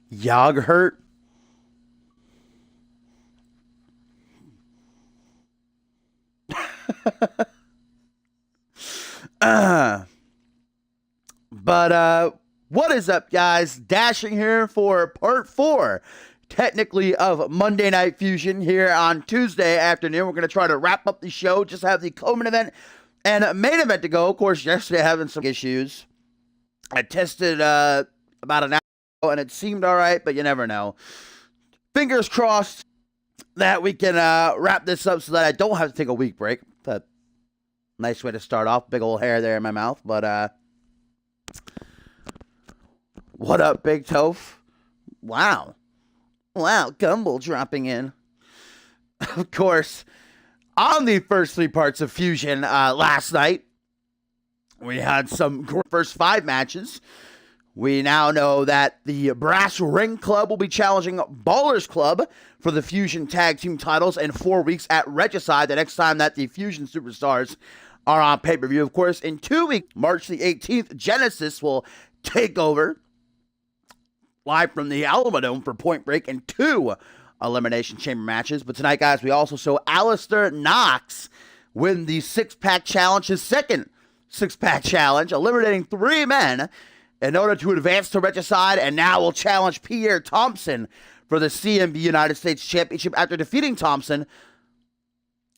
Yogurt. But what is up, guys? Dashing here for part 4, technically, of Monday Night Fusion here on Tuesday afternoon. We're going to try to wrap up the show, just have the co-main event and main event to go. Of course, yesterday having some issues. I tested about an hour ago, and it seemed all right, but you never know. Fingers crossed that we can wrap this up so that I don't have to take a week break. That nice way to start off. Big old hair there in my mouth, but what up, Big Toph? Wow, Gumball dropping in. Of course, on the first 3 parts of Fusion last night, we had some first 5 matches. We now know that the Brass Ring Club will be challenging Ballers Club for the Fusion Tag Team titles in 4 weeks at Regicide, the next time that the Fusion Superstars are on pay-per-view. Of course, in 2 weeks, March the 18th, Genesis will take over live from the Alamodome for Point Break and 2 Elimination Chamber matches. But tonight, guys, we also saw Alistair Knox win the 6-pack challenge, his second 6-pack challenge, eliminating 3 men in order to advance to Regicide, and now will challenge Pierre Thompson for the CMV United States Championship after defeating Thompson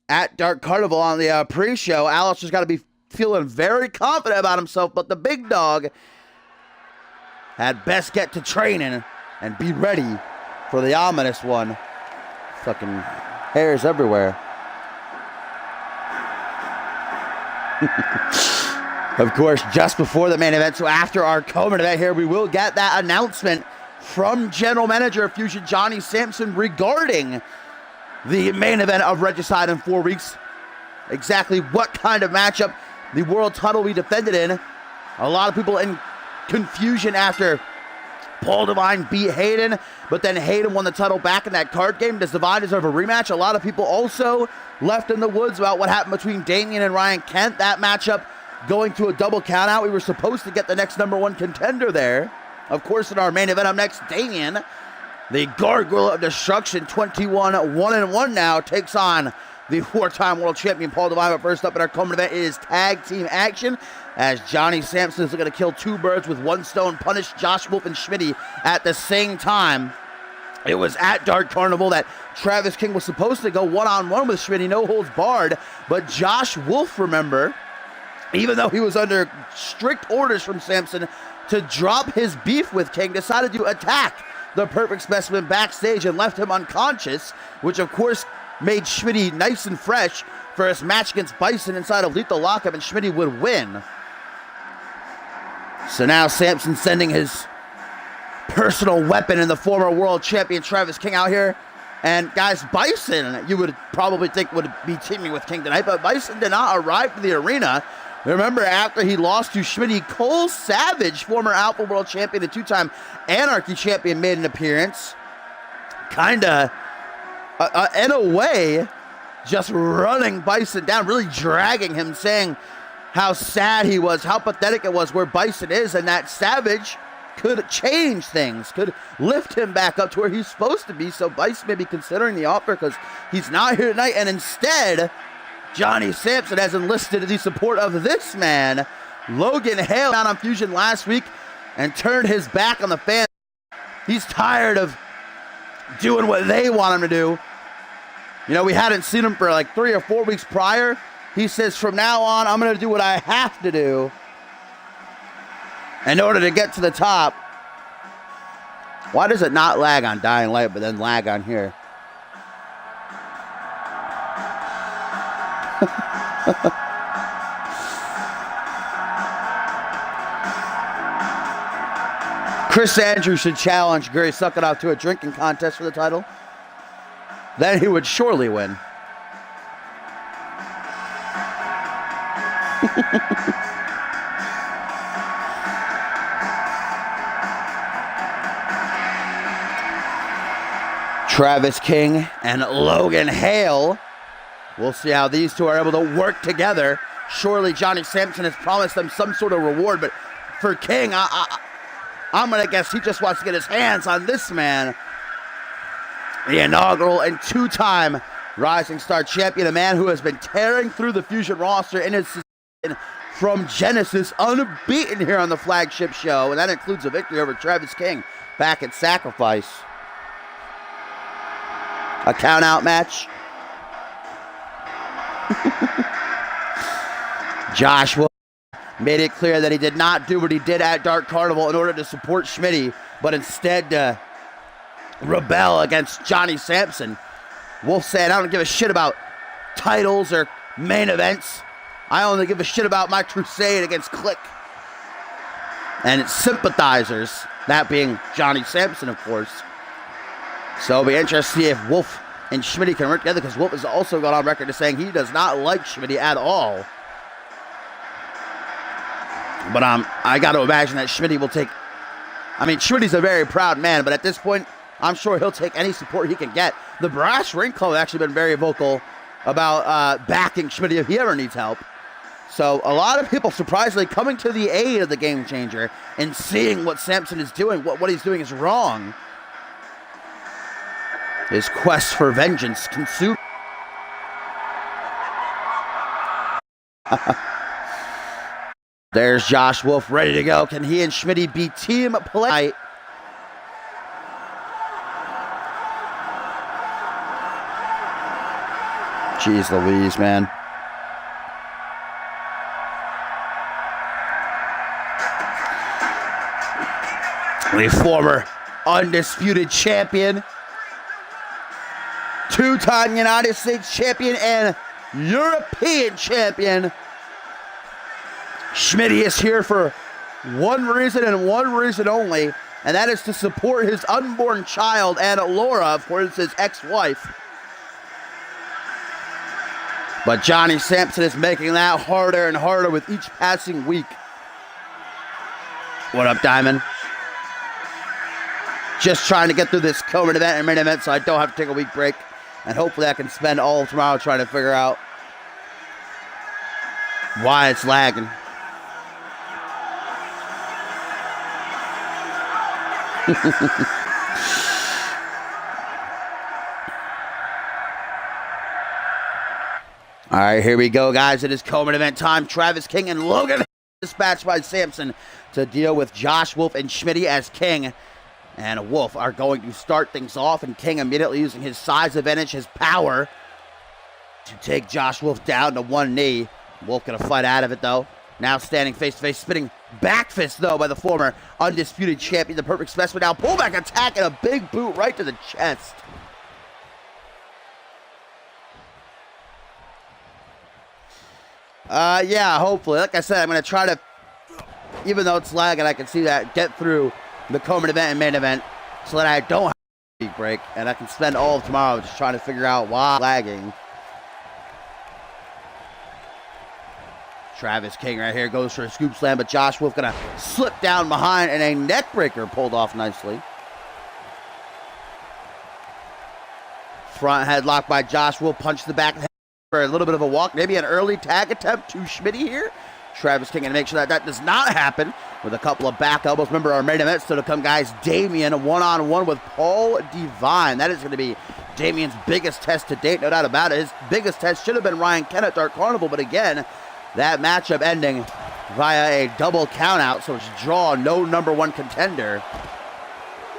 at Dark Carnival on the pre-show. Alistair's got to be feeling very confident about himself, but the big dog had best get to training and be ready for the ominous one. Fucking hairs everywhere. Of course, just before the main event, so after our co-main event here, we will get that announcement from General Manager of Fusion, Johnny Sampson, regarding the main event of Regicide in 4 weeks. Exactly what kind of matchup the world title will be defended in. A lot of people in confusion after Paul Devine beat Hayden, but then Hayden won the title back in that card game. Does Devine deserve a rematch? A lot of people also left in the woods about what happened between Damian and Ryan Kent. That matchup going to a double countout. We were supposed to get the next #1 contender there. Of course, in our main event up next, Damian, the Gargoyle of Destruction, 21-1-1 now, takes on the 4-time world champion Paul Devine. But first up in our co-main event is tag team action, as Johnny Sampson is going to kill 2 birds with 1 stone, punish Josh Wolf and Schmitty at the same time. It was at Dark Carnival that Travis King was supposed to go one-on-one with Schmitty, no holds barred, but Josh Wolf, remember, even though he was under strict orders from Sampson to drop his beef with King, decided to attack the Perfect Specimen backstage and left him unconscious, which of course made Schmitty nice and fresh for his match against Bison inside of Lethal Lockup, and Schmitty would win. So now Sampson sending his personal weapon in the former world champion Travis King out here. And guys, Bison, you would probably think would be teaming with King tonight, but Bison did not arrive to the arena. Remember, after he lost to Schmitty, Cole Savage, former Alpha World Champion and 2-time Anarchy Champion, made an appearance. Kinda, in a way, just running Bison down, really dragging him, saying how sad he was, how pathetic it was where Bison is, and that Savage could change things, could lift him back up to where he's supposed to be. So Bison may be considering the offer because he's not here tonight, and instead Johnny Sampson has enlisted the support of this man, Logan Hale, down on Fusion last week and turned his back on the fans. He's tired of doing what they want him to do. You know, we hadn't seen him for like 3 or 4 weeks prior. He says, from now on, I'm going to do what I have to do in order to get to the top. Why does it not lag on Dying Light, but then lag on here? Chris Andrews should challenge Gary Suckoff to a drinking contest for the title. Then he would surely win. Travis King and Logan Hale. We'll see how these two are able to work together. Surely Johnny Sampson has promised them some sort of reward, but for King, I'm going to guess he just wants to get his hands on this man. The inaugural and two-time Rising Star champion, a man who has been tearing through the Fusion roster in his season from Genesis, unbeaten here on the flagship show, and that includes a victory over Travis King back at Sacrifice. A count-out match. Josh Wolf made it clear that he did not do what he did at Dark Carnival in order to support Schmitty, but instead rebel against Johnny Sampson. Wolf said, I don't give a shit about titles or main events. I only give a shit about my crusade against Click and its sympathizers, that being Johnny Sampson, of course. So it'll be interesting to see if Wolf and Schmitty can work together, because Wolf has also gone on record as saying he does not like Schmitty at all. But I got to imagine that Schmitty will take... I mean, Schmitty's a very proud man, but at this point, I'm sure he'll take any support he can get. The Brass Ring Club has actually been very vocal about backing Schmitty if he ever needs help. So a lot of people surprisingly coming to the aid of the Game Changer and seeing what Sampson is doing. What he's doing is wrong. His quest for vengeance consumed. There's Josh Wolf ready to go. Can he and Schmitty be team play? Jeez Louise, man. The former undisputed champion, two-time United States champion and European champion. Schmitty is here for one reason and one reason only, and that is to support his unborn child, and Laura, of course, his ex-wife. But Johnny Sampson is making that harder and harder with each passing week. What up, Diamond? Just trying to get through this co-main event and main event so I don't have to take a week break. And hopefully I can spend all of tomorrow trying to figure out why it's lagging. All right, here we go, guys. It is co-main event time. Travis King and Logan dispatched by Sampson to deal with Josh Wolf and Schmitty, as King and Wolf are going to start things off, and King immediately using his size advantage, his power, to take Josh Wolf down to one knee. Wolf gonna fight out of it, though. Now standing face-to-face, spinning back fist, though, by the former undisputed champion, the perfect specimen. Now pullback attack and a big boot right to the chest. Yeah, hopefully. Like I said, I'm going to try to, even though it's lagging, I can see that, get through the co-main event and main event so that I don't have a week break, and I can spend all of tomorrow just trying to figure out why it's lagging. Travis King right here goes for a scoop slam, but Josh Wolf going to slip down behind, and a neck breaker pulled off nicely. Front headlock by Josh Wolf, punch to the back of the head for a little bit of a walk, maybe an early tag attempt to Schmitty here. Travis King, and make sure that that does not happen with a couple of back elbows. Remember, our main event still to come, guys. Damien one-on-one with Paul Devine. That is going to be Damien's biggest test to date, no doubt about it. His biggest test should have been Ryan Kent at Dark Carnival, but again, that matchup ending via a double countout, so it's draw, no number one contender.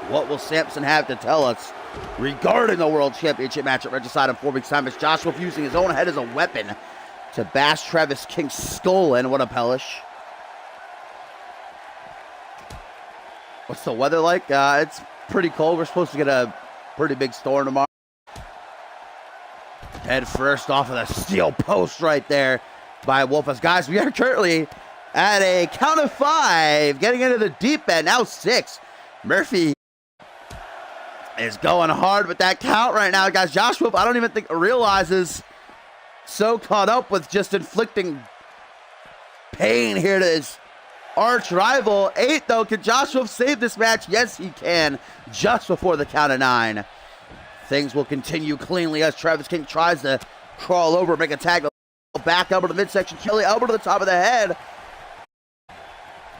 What will Sampson have to tell us regarding the World Championship match at Regicide in 4 weeks' time? As Josh Wolf using his own head as a weapon to bash Travis King's skull in. What a hellish. What's the weather like? It's pretty cold. We're supposed to get a pretty big storm tomorrow. Head first off of the steel post right there by Wolf. As guys, we are currently at a count of 5, getting into the deep end. Now 6. Murphy is going hard with that count right now, guys. Josh Wolf, I don't even think realizes, so caught up with just inflicting pain here to his arch rival. 8, though. Can Josh Wolf save this match? Yes, he can. Just before the count of 9. Things will continue cleanly as Travis King tries to crawl over, make a tag. Back elbow to the midsection, chilly elbow to the top of the head.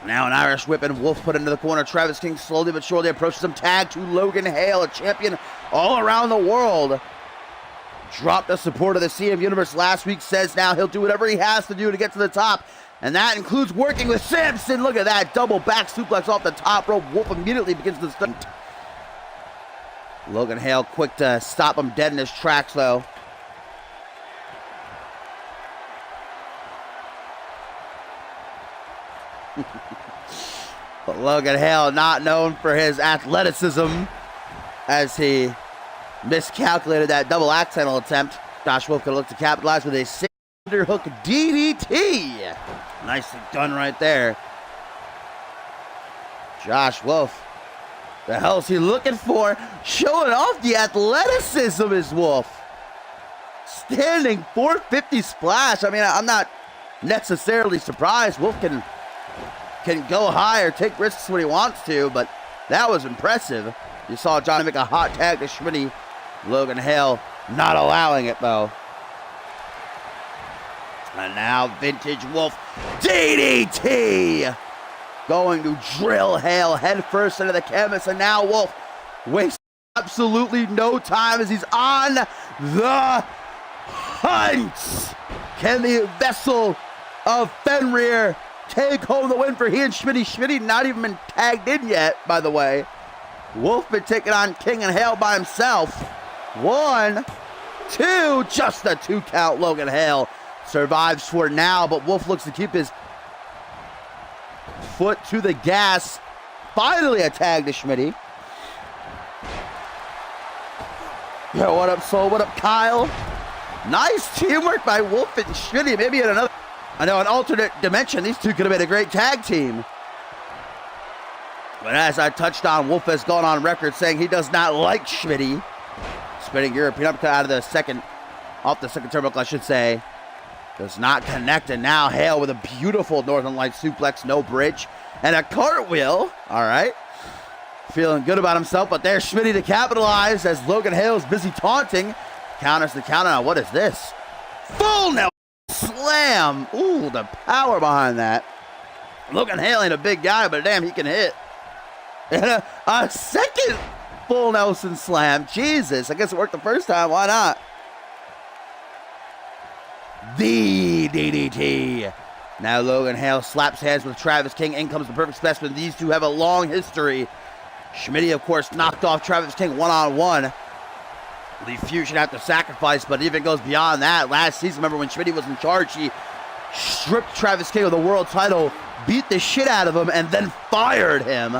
Now an Irish whip and Wolf put into the corner. Travis King slowly but surely approaches him. Tag to Logan Hale, a champion all around the world. Dropped the support of the CMV Universe last week, says now he'll do whatever he has to do to get to the top. And that includes working with Samson. Look at that, double back suplex off the top rope. Wolf immediately begins to stunt. Logan Hale quick to stop him dead in his tracks though. But Logan Hale not known for his athleticism as he miscalculated that double axe handle attempt. Josh Wolf could look to capitalize with a cinder hook DDT. Nicely done right there. Josh Wolf, the hell is he looking for? Showing off the athleticism is Wolf. Standing 450 splash. I mean, I'm not necessarily surprised. Wolf can go high or take risks when he wants to, but that was impressive. You saw Johnny make a hot tag to Schmitty. Logan Hale not allowing it though. And now Vintage Wolf DDT! Going to drill Hale head first into the canvas, and now Wolf wastes absolutely no time as he's on the hunt. Can the vessel of Fenrir take home the win for he and Schmitty? Schmitty not even been tagged in yet, by the way. Wolf been taking on King and Hale by himself. 1, 2, just a 2 count. Logan Hale survives for now, but Wolf looks to keep his foot to the gas. Finally a tag to Schmitty. Yo, what up, Soul? What up, Kyle? Nice teamwork by Wolf and Schmitty. Maybe in another, I know, an alternate dimension, these two could have been a great tag team. But as I touched on, Wolf has gone on record saying he does not like Schmitty. Spinning European uppercut out of the second, off the second turnbuckle, I should say. Does not connect, and now Hale with a beautiful Northern Light suplex, no bridge, and a cartwheel. All right. Feeling good about himself, but there's Schmitty to capitalize as Logan Hale is busy taunting. Counters the counter. Now, what is this? Full Nelson slam. Ooh, the power behind that. Logan Hale ain't a big guy, but damn, he can hit. And a second full Nelson slam. Jesus, I guess it worked the first time. Why not? The DDT. Now Logan Hale slaps hands with Travis King. In comes the perfect specimen. These two have a long history. Schmitty, of course, knocked off Travis King one-on-one. The fusion after sacrifice, but it even goes beyond that. Last season, remember when Schmitty was in charge, he stripped Travis King of the world title, beat the shit out of him, and then fired him.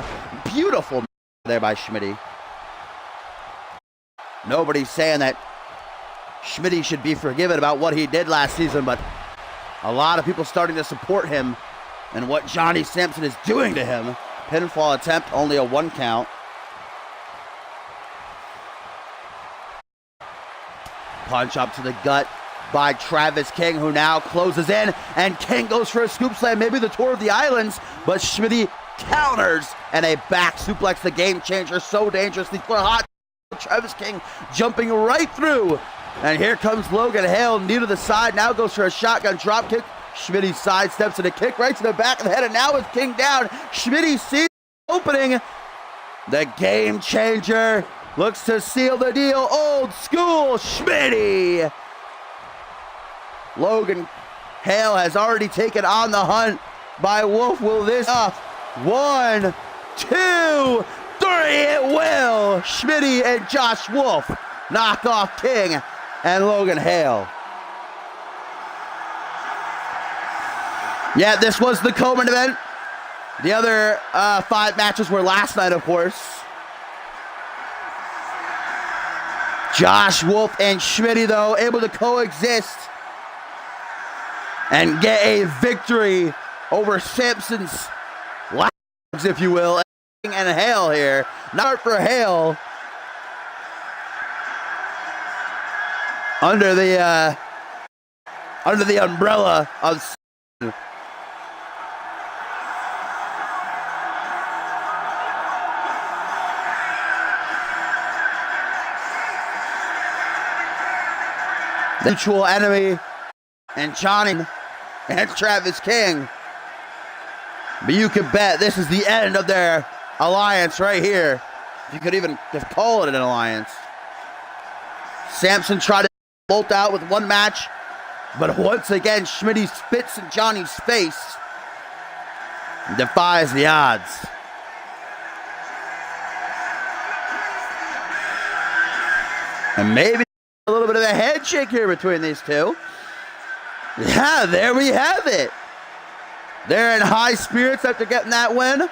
Beautiful there by Schmitty. Nobody's saying that Schmitty should be forgiven about what he did last season, but a lot of people starting to support him and what Johnny Sampson is doing to him. Pinfall attempt, only a 1 count. Punch up to the gut by Travis King, who now closes in, and King goes for a scoop slam, maybe the tour of the islands, but Schmitty counters, and a back suplex, the game changer, so dangerously for hot. Travis King jumping right through, and here comes Logan Hale, knee to the side, now goes for a shotgun drop kick. Schmitty sidesteps and a kick right to the back of the head, and now with King down, Schmitty sees the opening. The game changer looks to seal the deal. Old school Schmitty. Logan Hale has already taken on the hunt by Wolf. Will this off? 1, 2, 3, it will. Schmitty and Josh Wolf knock off King and Logan Hale. Yeah, this was the co-main event. The other 5 matches were last night, of course. Josh Wolf and Schmitty, though, able to coexist and get a victory over Sampson's lags, if you will, and Hale here. Not for Hale. Under the umbrella of the mutual enemy and Johnny and Travis King. But you can bet this is the end of their alliance right here. You could even call it an alliance. Samson tried to bolt out with one match, but once again, Schmitty spits in Johnny's face and defies the odds. And maybe a little bit of a handshake here between these two. Yeah, there we have it. They're in high spirits after getting that win.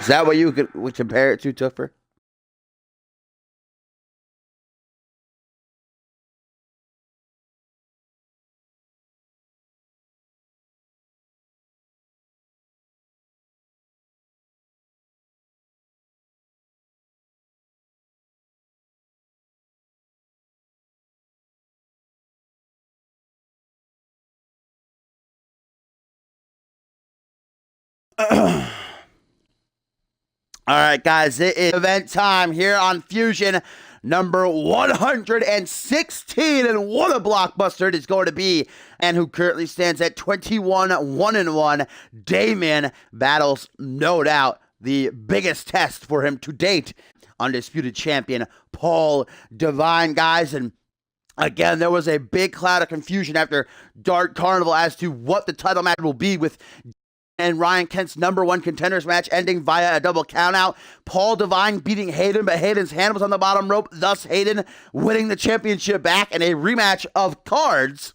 Is that what you would compare it to, Tuffer? All right, guys, it is event time here on Fusion number 116, and what a blockbuster it is going to be, and who currently stands at 21-1-1. Damien battles, no doubt, the biggest test for him to date, undisputed champion Paul Divine, guys. And again, there was a big cloud of confusion after Dark Carnival as to what the title match will be, with and Ryan Kent's #1 contenders match ending via a double countout. Paul Divine beating Hayden, but Hayden's hand was on the bottom rope, thus Hayden winning the championship back in a rematch of cards.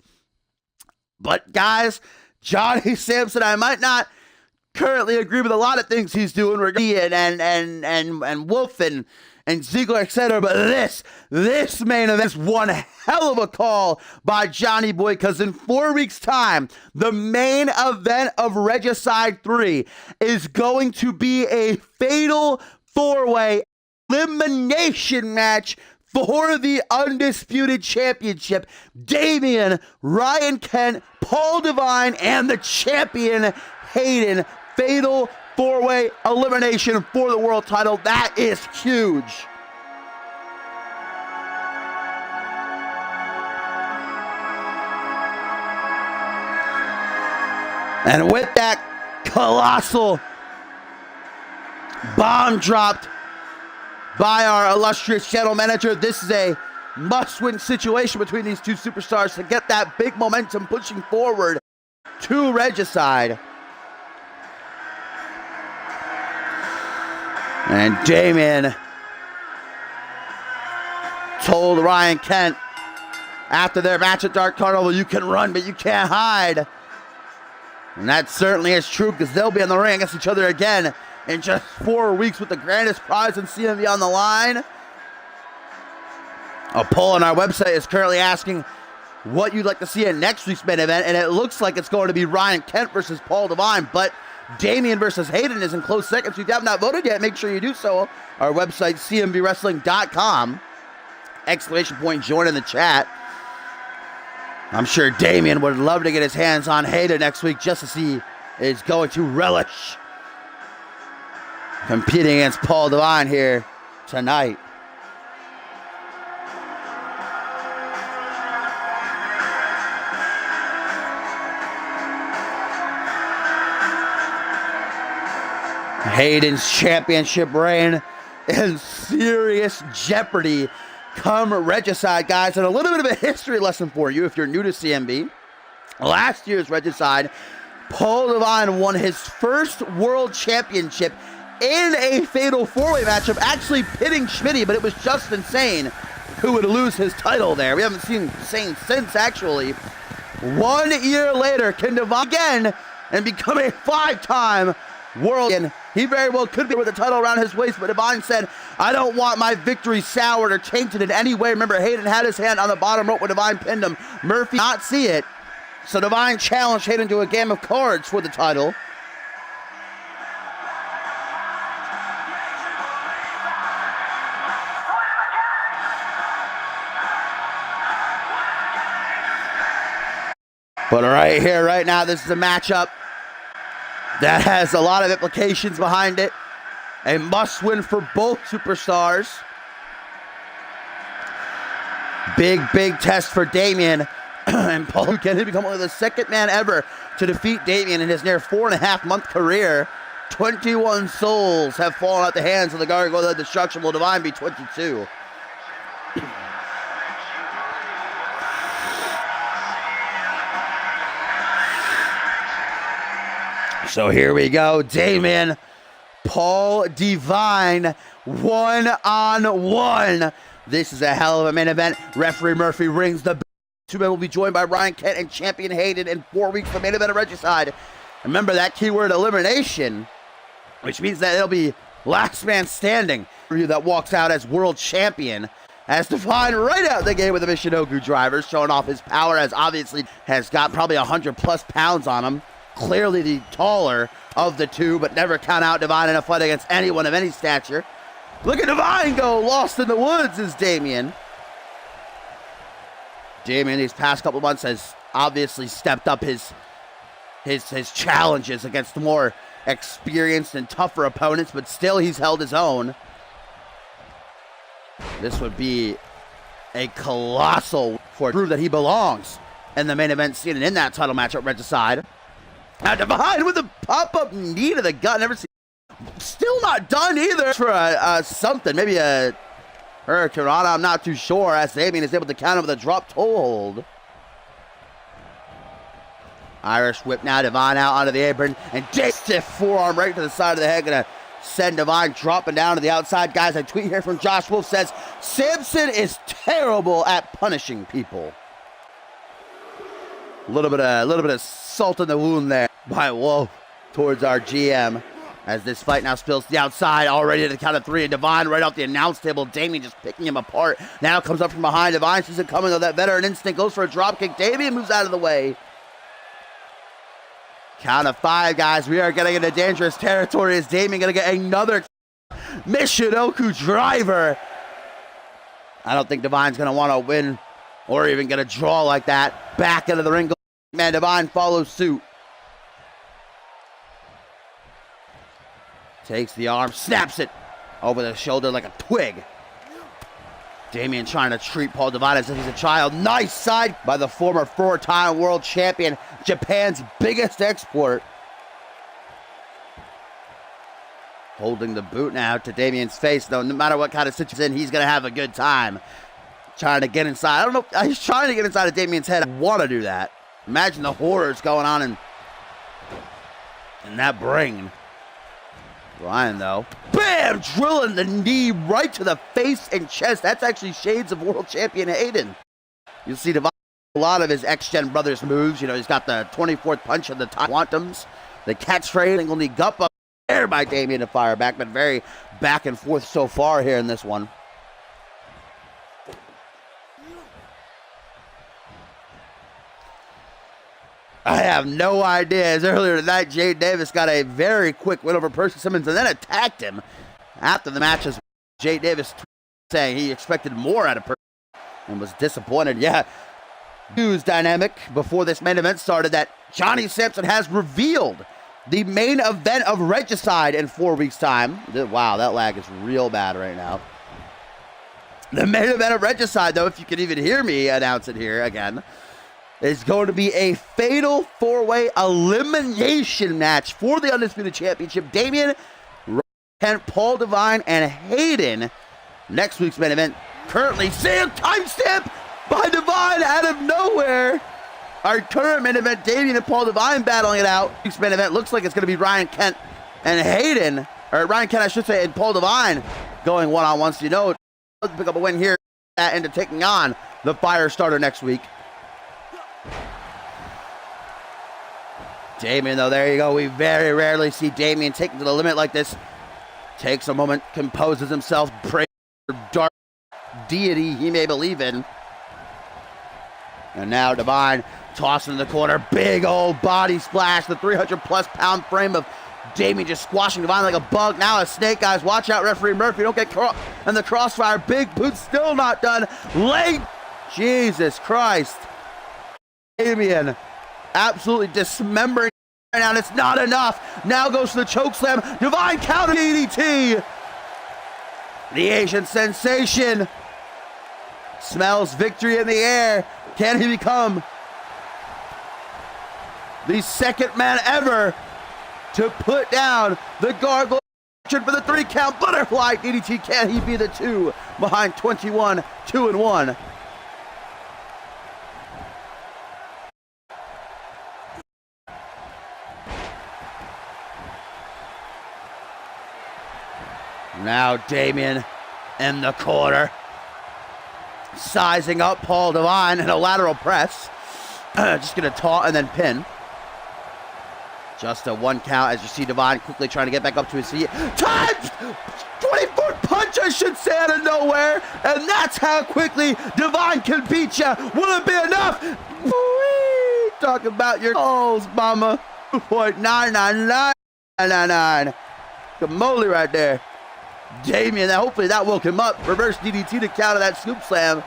But guys, Johnny Sampson, I might not currently agree with a lot of things he's doing, and Wolf and Ziggler, etc. But this main event is one hell of a call by Johnny Boy, because in 4 weeks' time, the main event of Regicide 3 is going to be a fatal 4-way elimination match for the Undisputed Championship. Damien, Ryan Kent, Paul Divine, and the champion Hayden. Fatal 4-way elimination for the world title. That is huge. And with that colossal bomb dropped by our illustrious general manager, this is a must-win situation between these two superstars to get that big momentum pushing forward to Regicide. And Damien told Ryan Kent after their match at Dark Carnival, you can run, but you can't hide. And that certainly is true, because they'll be in the ring against each other again in just 4 weeks with the grandest prize in CMV on the line. A poll on our website is currently asking what you'd like to see in next week's main event, and it looks like it's going to be Ryan Kent versus Paul Divine, but Damien versus Hayden is in close second. So if you have not voted yet, make sure you do so. Our website, cmvwrestling.com. ! Join in the chat. I'm sure Damien would love to get his hands on Hayden next week, just to see is going to relish competing against Paul Divine here tonight. Hayden's championship reign in serious jeopardy come Regicide, guys. And a little bit of a history lesson for you if you're new to CMB. Last year's Regicide, Paul Divine won his first world championship in a fatal 4-way matchup, actually pitting Schmitty, but it was just Insane who would lose his title there. We haven't seen Insane since, actually. 1 year later, can Divine again and become a 5-time world. And he very well could be with the title around his waist, but Divine said, I don't want my victory soured or tainted in any way. Remember, Hayden had his hand on the bottom rope when Divine pinned him. Murphy did not see it. So Divine challenged Hayden to a game of cards for the title. But right here, right now, this is a matchup that has a lot of implications behind it. A must-win for both superstars. Big, big test for Damian. And Paul can become only the second man ever to defeat Damian in his near 4.5-month career. 21 souls have fallen at the hands of the Gargoyle of Destruction. Will Divine be 22? So here we go. Damian, Paul Divine, one-on-one. This is a hell of a main event. Referee Murphy rings the bell. Two men will be joined by Ryan Kent and champion Hayden in 4 weeks for main event of Regicide. Remember that keyword elimination, which means that it'll be last man standing for you that walks out as world champion. As Divine right out the game with the Michinoku driver, showing off his power, as obviously has got probably 100+ pounds on him. Clearly the taller of the two, but never count out Divine in a fight against anyone of any stature. Look at Divine go, lost in the woods is Damian. Damian these past couple months has obviously stepped up his challenges against more experienced and tougher opponents, but still he's held his own. This would be a colossal for prove that he belongs in the main event scene and in that title match at Regicide. Now Divine with a pop-up knee to the gut. Never seen. Still not done either for something. Maybe a Hurricane Rana, I'm not too sure, as Damian is able to counter with a drop toe hold. Irish whip now, Divine out onto the apron, and stiff forearm right to the side of the head, gonna send Divine dropping down to the outside. Guys, a tweet here from Josh Wolf says, Samson is terrible at punishing people. A little bit of salt in the wound there by Wolf towards our GM. As this fight now spills to the outside, already at the count of 3, and Divine right off the announce table. Damian just picking him apart. Now comes up from behind. Divine sees it coming, though that veteran instinct goes for a drop kick. Damian moves out of the way. Count of 5, guys. We are getting into dangerous territory. Is Damian going to get another Michinoku driver? I don't think Divine's going to want to win or even get a draw like that. Back into the ring. Man, Divine follows suit. Takes the arm, snaps it over the shoulder like a twig. Damian trying to treat Paul Divine as if he's a child. Nice side by the former 4-time world champion, Japan's biggest export. Holding the boot now to Damian's face, though. No matter what kind of situation he's going to have a good time. Trying to get inside. I don't know. He's trying to get inside of Damian's head. I want to do that. Imagine the horrors going on in that brain. Ryan, though, bam, drilling the knee right to the face and chest. That's actually shades of world champion Hayden. You'll see Divine, a lot of his ex-gen brothers moves. You know, he's got the 24th punch and the quantums, the catchphrase, single knee gup up there by Damian to fire back, but very back and forth so far here in this one. I have no idea. As earlier tonight, Jade Davis got a very quick win over Percy Simmons and then attacked him after the matches. Jade Davis saying he expected more out of Percy and was disappointed. Yeah, news dynamic before this main event started that Johnny Sampson has revealed the main event of Regicide in 4 weeks' time. Wow, that lag is real bad right now. The main event of Regicide, though, if you can even hear me announce it here again, is going to be a fatal 4-way elimination match for the Undisputed Championship. Damian, Kent, Paul Divine, and Hayden. Next week's main event, currently Sam timestamp by Divine out of nowhere. Our current main event, Damian and Paul Divine battling it out. Next main event looks like it's going to be Ryan Kent and Hayden, or Ryan Kent, I should say, and Paul Divine going one-on-one. So you know, let's pick up a win here into taking on the Firestarter next week. Damian, though, there you go. We very rarely see Damian taken to the limit like this. Takes a moment, composes himself, prays for dark deity he may believe in. And now Divine tossing in the corner. Big old body splash. The 300+ pound frame of Damian just squashing Divine like a bug. Now a snake, guys. Watch out, referee Murphy. Don't get caught in the crossfire. Big boot still not done. Leg. Jesus Christ. Damian absolutely dismembering right now, and it's not enough. Now goes to the choke slam. Divine counter DDT. The Asian sensation smells victory in the air. Can he become the second man ever to put down the Gargoyle for the 3 count butterfly DDT? Can he be the 2 behind 21, 2-1? Now Damien in the corner, sizing up Paul Devine in a lateral press. Just gonna taunt and then pin. Just a 1 count as you see Devine quickly trying to get back up to his feet. Time! 24 punch, I should say, out of nowhere. And that's how quickly Devine can beat you. Will it be enough? Whee! Talk about your goals, mama. 2.99999. Good moly right there. Damien, hopefully that woke him up. Reverse DDT to counter that scoop slam.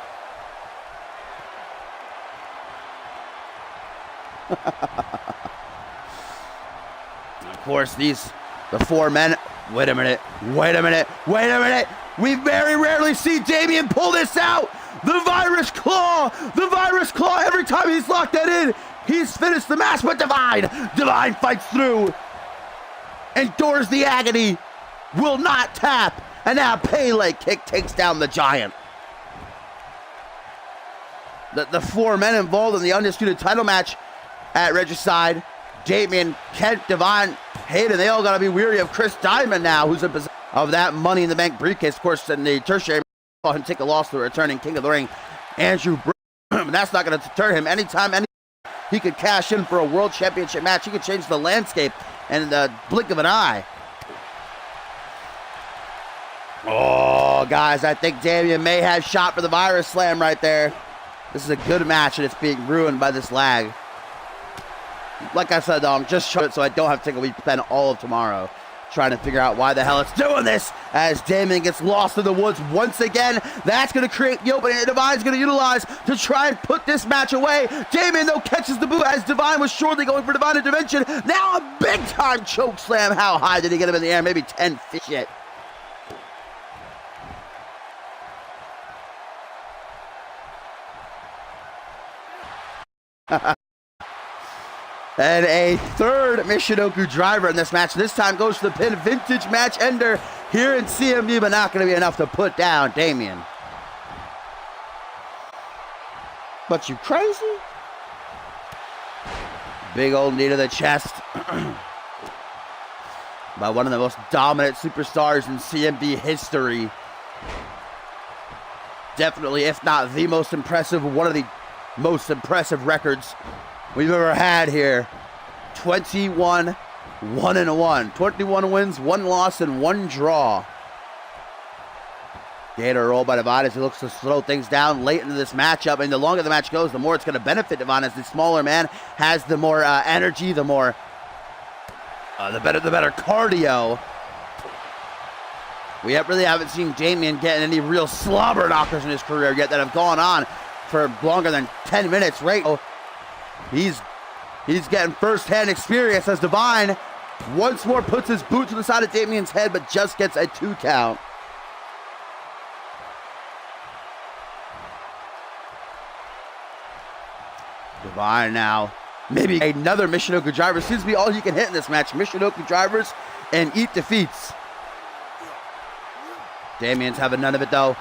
Of course, the 4 men. Wait a minute. We very rarely see Damien pull this out. The Virus Claw. Every time he's locked that in, he's finished the match. But Divine fights through. Endures the agony. Will not tap. And now Pele kick takes down the Giant. The 4 men involved in the undisputed title match at Regicide. Damien, Kent, Devine, Hayden, they all got to be weary of Chris Diamond now, who's in possession of that Money in the Bank briefcase. Of course, in the tertiary, saw him take a loss to the returning King of the Ring, Andrew Brown. That's not going to deter him. Anytime he could cash in for a world championship match, he could change the landscape in the blink of an eye. Oh, guys, I think Damien may have shot for the Virus Slam right there. This is a good match, and it's being ruined by this lag. Like I said, though, I'm just showing it so I don't have to take a week, spend all of tomorrow trying to figure out why the hell it's doing this as Damien gets lost in the woods once again. That's going to create the opening that Divine's going to utilize to try and put this match away. Damien, though, catches the boot as Divine was surely going for Divine Intervention. Now a big-time choke slam. How high did he get him in the air? Maybe 10 feet. Shit. And a third Michinoku driver in this match. This time goes to the pin. Vintage match ender here in CMV, but not going to be enough to put down Damien. But you crazy? Big old knee to the chest by one of the most dominant superstars in CMV history. Definitely, if not the most impressive, one of the most impressive records we've ever had here. 21-1-1. 21 wins, 1 loss, and 1 draw. Gator roll by Devine as he looks to slow things down late into this matchup. And the longer the match goes, the more it's going to benefit Devine, as the smaller man has the more energy, the better cardio. We really haven't seen Damien getting any real slobber knockers in his career yet that have gone on for longer than 10 minutes, right? Oh, he's getting first-hand experience as Devine once more puts his boot to the side of Damien's head, but just gets a 2 count. Devine now, maybe another Michinoku driver. Seems to be all he can hit in this match. Michinoku drivers and eat defeats. Damien's having none of it, though,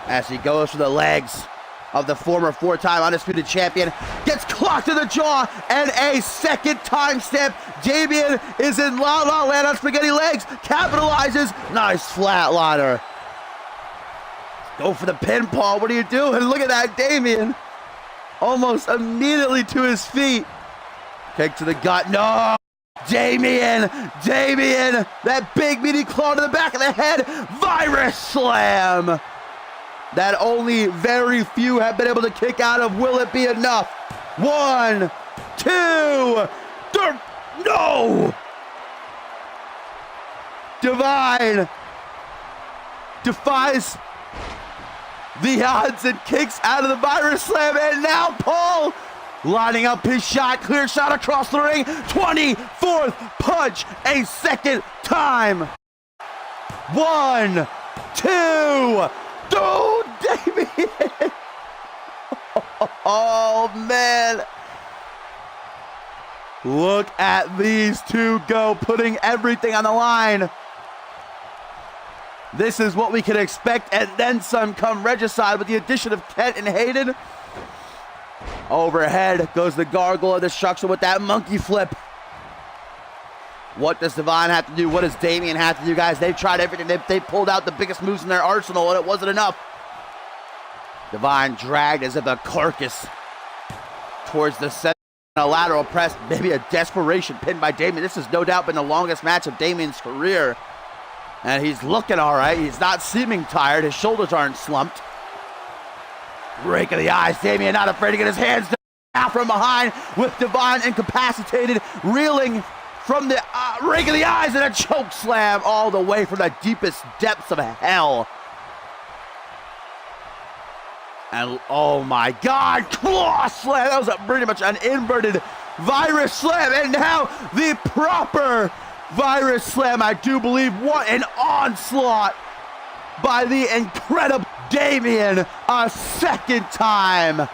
as he goes for the legs of the former 4-time undisputed champion. Gets clocked in the jaw, and a second timestamp. Damien is in La La Land on spaghetti legs. Capitalizes. Nice flatliner. Go for the pinfall. What are you doing? Look at that, Damien. Almost immediately to his feet. Kick to the gut. No! Damien! That big meaty claw to the back of the head. Virus Slam! That only very few have been able to kick out of. Will it be enough? 1, 2, 3. No! Devine defies the odds and kicks out of the Virus Slam. And now Paul lining up his shot, clear shot across the ring, 24th punch, a second time. 1, 2, Damien! Oh, man. Look at these two go, putting everything on the line. This is what we can expect, and then some come regicide with the addition of Kent and Hayden. Overhead goes the Gargoyle of Destruction with that monkey flip. What does Divine have to do? What does Damien have to do, guys? They've tried everything. They pulled out the biggest moves in their arsenal, and it wasn't enough. Divine dragged as if a carcass towards the center. A lateral press, maybe a desperation pin by Damien. This has no doubt been the longest match of Damien's career. And he's looking all right. He's not seeming tired. His shoulders aren't slumped. Rake of the eyes. Damien not afraid to get his hands down from behind with Divine incapacitated, reeling from the rake of the eyes and a choke slam all the way from the deepest depths of hell. And oh my God, claw slam. That was pretty much an inverted virus slam. And now the proper virus slam, I do believe. What an onslaught by the incredible Damien. A second time.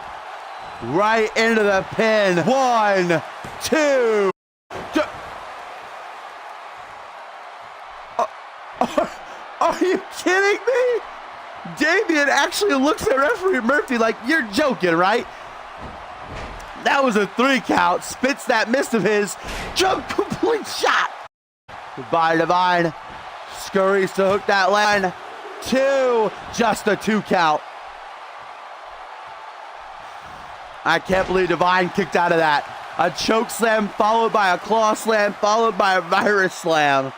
Right into the pin. 1, 2. Are you kidding me? Damien actually looks at referee Murphy like, you're joking, right? That was a 3 count. Spits that mist of his. Jump complete shot. Goodbye, Divine. Scurries to hook that line. 2. Just a 2 count. I can't believe Divine kicked out of that. A choke slam followed by a claw slam followed by a virus slam.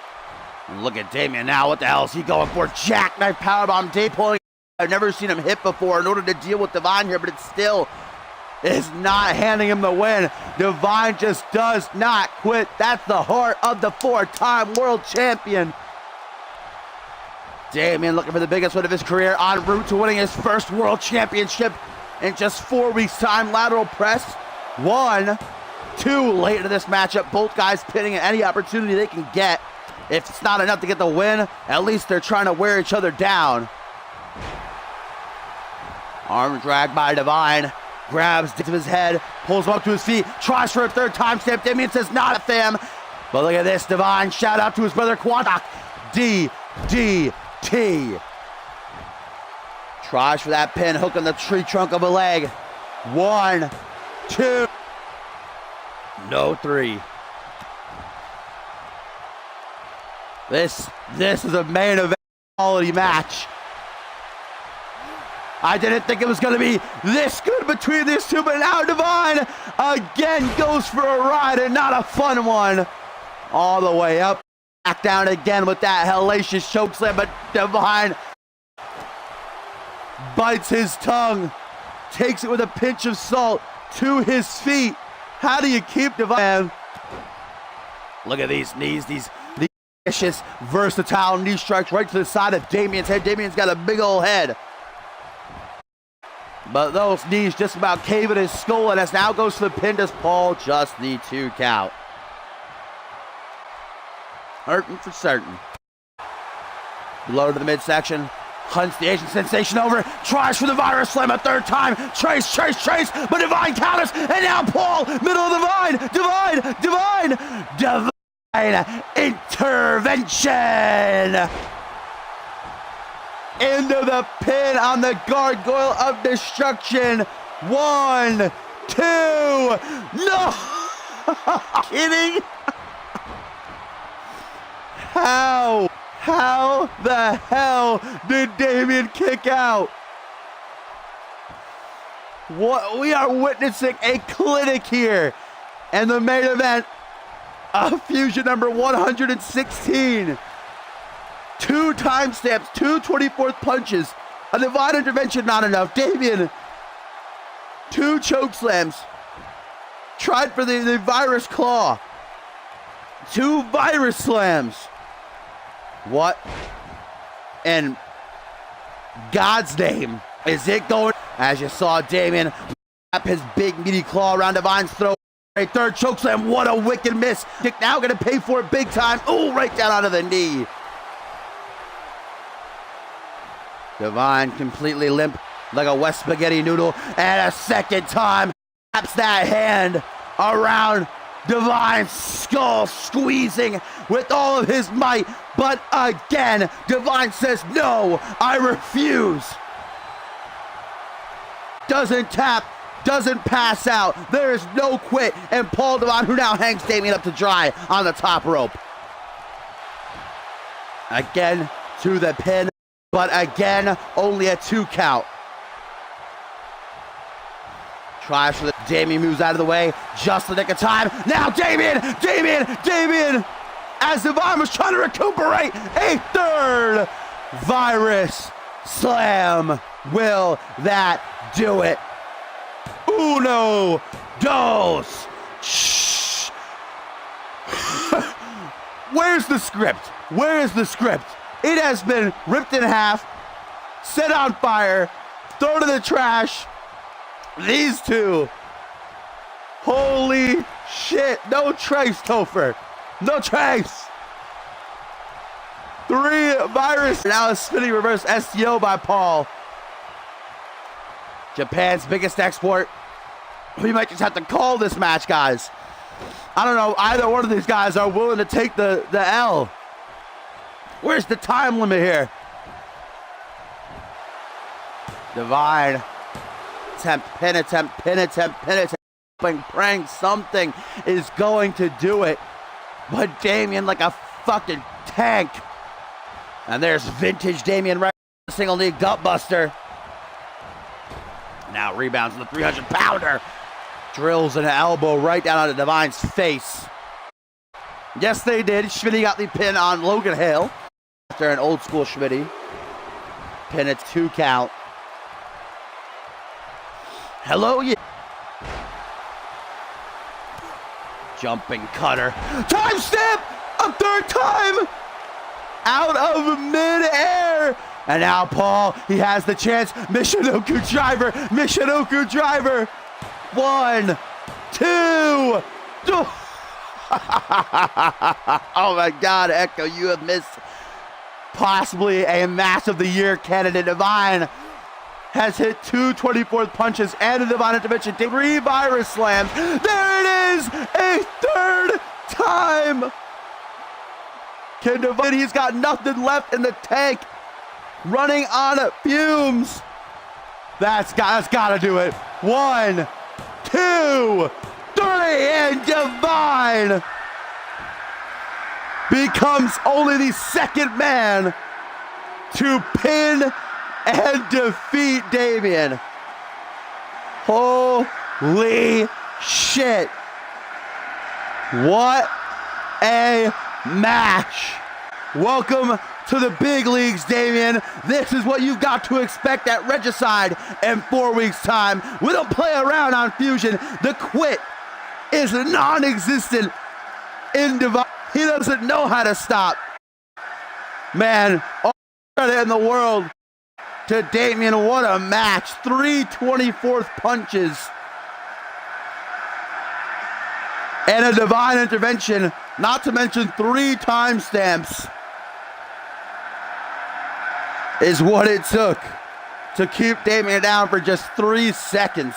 Look at Damien now. What the hell is he going for? Jackknife powerbomb. Dave pulling. I've never seen him hit before in order to deal with Divine here, but it still is not handing him the win. Divine just does not quit. That's the heart of the 4-time world champion. Damien looking for the biggest win of his career, en route to winning his first world championship in just 4 weeks' time. Lateral press. 1, 2 late into this matchup. Both guys pinning at any opportunity they can get. If it's not enough to get the win, at least they're trying to wear each other down. Arm drag by Divine. Grabs to his head, pulls him up to his feet, tries for a 3rd time stamp. Damien says, not a fam. But look at this, Divine. Shout out to his brother Quantok. DDT. Tries for that pin, hook on the tree trunk of a leg. 1, 2. No 3. This is a main event quality match. I didn't think it was going to be this good between these two, but now Divine again goes for a ride, and not a fun one. All the way up, back down again with that hellacious chokeslam, but Divine bites his tongue, takes it with a pinch of salt to his feet. How do you keep Divine? Look at these knees, these vicious, versatile knee strikes right to the side of Damien's head. Damien's got a big old head. But those knees just about cave in his skull, and as now goes to the pin, does Paul just the 2 count. Hurting for certain. Low to the midsection. Hunts the Asian Sensation over. Tries for the virus slam a 3rd time. Trace. But Divine counters. And now Paul, middle of Divine intervention. Into the pin on the Gargoyle of Destruction. 1, 2. No! Kidding? How the hell did Damien kick out? What? We are witnessing a clinic here. And the main event of Fusion number 116. 2 timestamps, 2 24th punches, a Divine intervention not enough. Damien, 2 choke slams, tried for the virus claw, 2 virus slams. What in God's name is it going? As you saw, Damien Wrap his big meaty claw around Divine's throat. A third chokeslam. What a wicked miss. Dick now going to pay for it big time. Oh, right down onto the knee. Divine completely limp like a wet spaghetti noodle. And a second time wraps that hand around Divine's skull, squeezing with all of his might. But again, Divine says, no, I refuse. Doesn't tap, doesn't pass out. There is no quit. And Paul Divine, who now hangs Damien up to dry on the top rope. Again to the pin, but again, only a 2 count. Tries for the Damien, moves out of the way, just the nick of time. Now Damien! As Divine was trying to recuperate, a third virus slam. Will that do it? Uno, dos. Shh. Where's the script? Where is the script? It has been ripped in half, set on fire, thrown in the trash. These two. Holy shit. No trace, Topher. No trace. 3 virus. Now a spinning reverse STO by Paul. Japan's biggest export. We might just have to call this match, guys. I don't know. Either one of these guys are willing to take the L. Where's the time limit here? Divine. Pin attempt. Praying something is going to do it. But Damien like a fucking tank. And there's vintage Damien right single knee gut buster. Now rebounds with the 300-pounder. Drills an elbow right down onto Divine's face. Yes, they did. Schmitty got the pin on Logan Hale. After an old school Schmitty. Pin at 2 count. Hello, yeah. Jumping cutter. Time step! A third time! Out of midair! And now Paul, he has the chance. Michinoku driver. 1, 2. Oh my God, Echo, you have missed possibly a match of the year candidate. Divine has hit 2 24th punches and a Divine intervention. 3 virus slams. There it is! A third time! Can Divine, he's got nothing left in the tank. Running on fumes. That's gotta do it. 1, 2, 3, and Divine becomes only the second man to pin and defeat Damien. Holy shit. What a match. Welcome to the big leagues, Damien. This is what you've got to expect at Regicide in 4 weeks' time. We don't play around on Fusion. The quit is non-existent in Divine. He doesn't know how to stop. Man, all credit in the world to Damien. What a match. 3 24th punches. And a Divine intervention, not to mention 3 timestamps, is what it took to keep Damien down for just 3 seconds.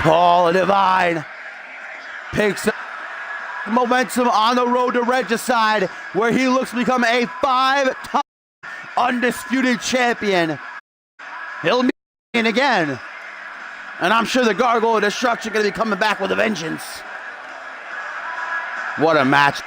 Paul Divine picks up momentum on the road to Regicide, where he looks to become a 5-time undisputed champion. He'll meet again, and I'm sure the Gargoyle of Destruction going to be coming back with a vengeance. What a match.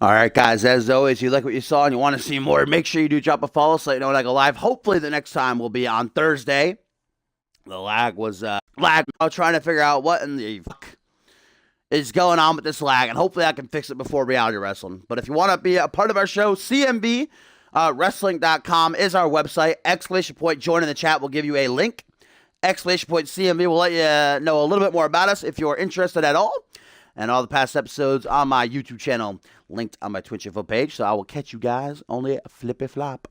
All right, guys, as always, you like what you saw and you want to see more, make sure you do drop a follow so you know when I go live. Hopefully the next time will be on Thursday. The lag was lag. I'm trying to figure out what in the fuck is going on with this lag, and hopefully I can fix it before Reality Wrestling. But if you want to be a part of our show, CMV wrestling.com is our website. Exclamation point, join in the chat. We'll give you a link. Exclamation point CMV will let you know a little bit more about us if you're interested at all. And all the past episodes on my YouTube channel linked on my Twitch info page. So I will catch you guys on the flippy flop.